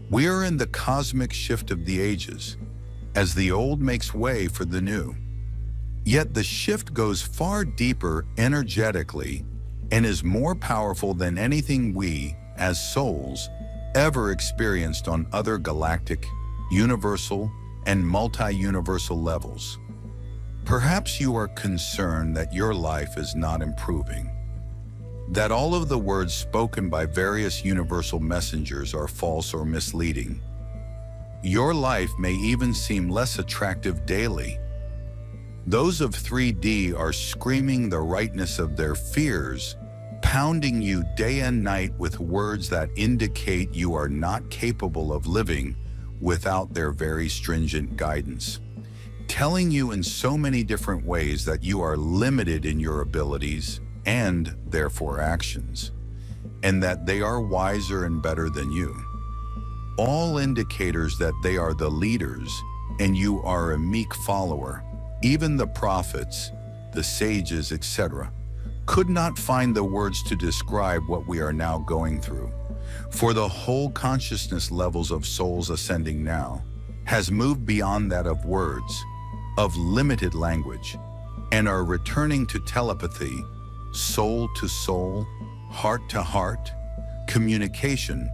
We are in the cosmic shift of the ages, as the old makes way for the new. Yet the shift goes far deeper energetically and is more powerful than anything we, as souls, ever experienced on other galactic, universal, and multi-universal levels. Perhaps you are concerned that your life is not improving, that all of the words spoken by various universal messengers are false or misleading. Your life may even seem less attractive daily. Those of 3D are screaming the rightness of their fears, pounding you day and night with words that indicate you are not capable of living without their very stringent guidance, telling you in so many different ways that you are limited in your abilities and therefore actions, and that they are wiser and better than you. All indicators that they are the leaders and you are a meek follower. Even the prophets, the sages, etc., could not find the words to describe what we are now going through. For the whole consciousness levels of souls ascending now has moved beyond that of words, of limited language, and are returning to telepathy, soul to soul, heart to heart, communication,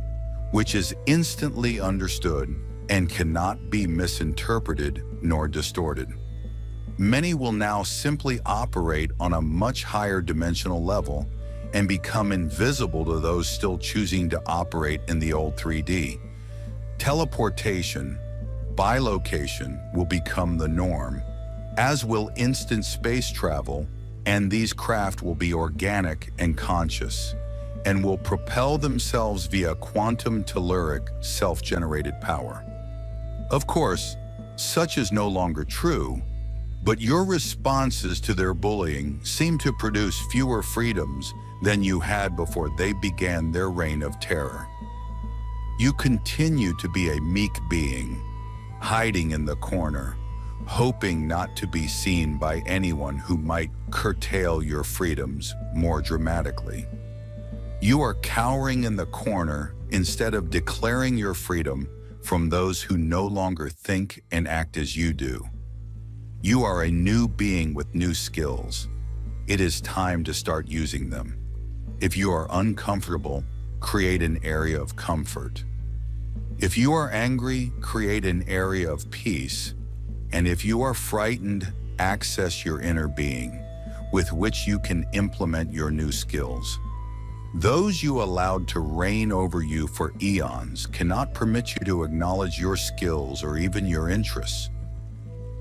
which is instantly understood and cannot be misinterpreted nor distorted. Many will now simply operate on a much higher dimensional level and become invisible to those still choosing to operate in the old 3D. Teleportation, bilocation will become the norm, as will instant space travel, and these craft will be organic and conscious, and will propel themselves via quantum telluric self-generated power. Of course, such is no longer true, but your responses to their bullying seem to produce fewer freedoms than you had before they began their reign of terror. You continue to be a meek being, hiding in the corner, hoping not to be seen by anyone who might curtail your freedoms more dramatically. You are cowering in the corner instead of declaring your freedom from those who no longer think and act as you do. You are a new being with new skills. It is time to start using them. If you are uncomfortable, create an area of comfort. If you are angry, create an area of peace. And if you are frightened, access your inner being, with which you can implement your new skills. Those you allowed to reign over you for eons cannot permit you to acknowledge your skills or even your interests.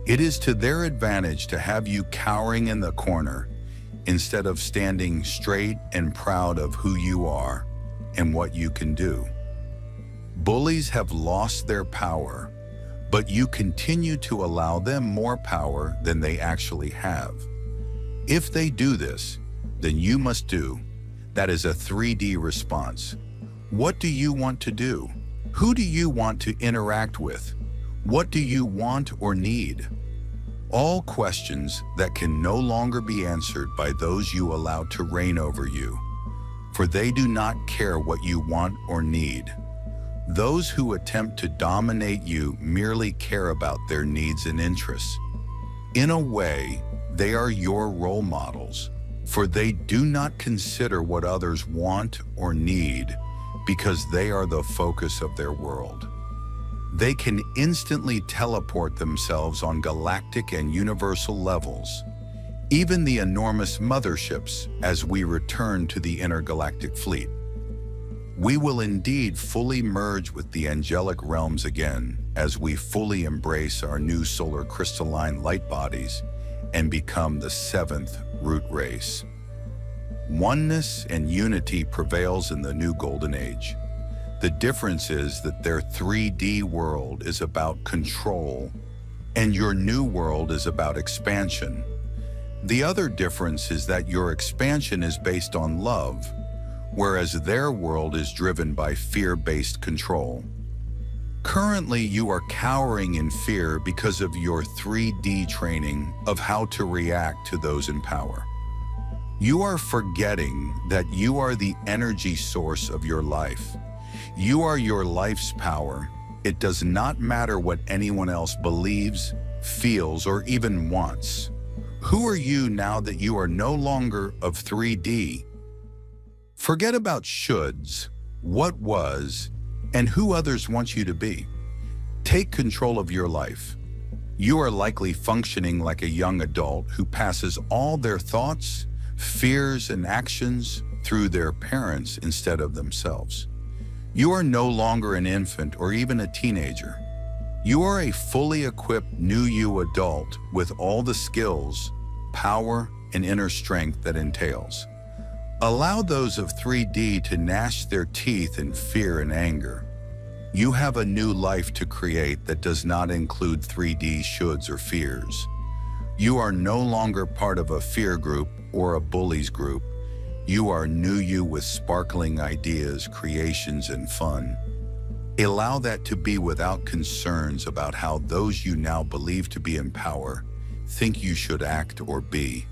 It is to their advantage to have you cowering in the corner instead of standing straight and proud of who you are and what you can do. Bullies have lost their power, but you continue to allow them more power than they actually have. If they do this, then you must do. That is a 3D response. What do you want to do? Who do you want to interact with? What do you want or need? All questions that can no longer be answered by those you allow to reign over you, for they do not care what you want or need. Those who attempt to dominate you merely care about their needs and interests. In a way, they are your role models, for they do not consider what others want or need because they are the focus of their world. They can instantly teleport themselves on galactic and universal levels, even the enormous motherships as we return to the intergalactic fleet. We will indeed fully merge with the angelic realms again as we fully embrace our new solar crystalline light bodies and become the 7th root race. Oneness and unity prevails in the new golden age. The difference is that their 3D world is about control, and your new world is about expansion. The other difference is that your expansion is based on love, whereas their world is driven by fear-based control. Currently, you are cowering in fear because of your 3D training of how to react to those in power. You are forgetting that you are the energy source of your life. You are your life's power. It does not matter what anyone else believes, feels, or even wants. Who are you now that you are no longer of 3D? Forget about shoulds, what was, and who others want you to be. Take control of your life. You are likely functioning like a young adult who passes all their thoughts, fears, and actions through their parents instead of themselves. You are no longer an infant or even a teenager. You are a fully equipped new you adult with all the skills, power, and inner strength that entails. Allow those of 3D to gnash their teeth in fear and anger. You have a new life to create that does not include 3D shoulds or fears. You are no longer part of a fear group or a bullies group. You are new you with sparkling ideas, creations, and fun. Allow that to be without concerns about how those you now believe to be in power think you should act or be.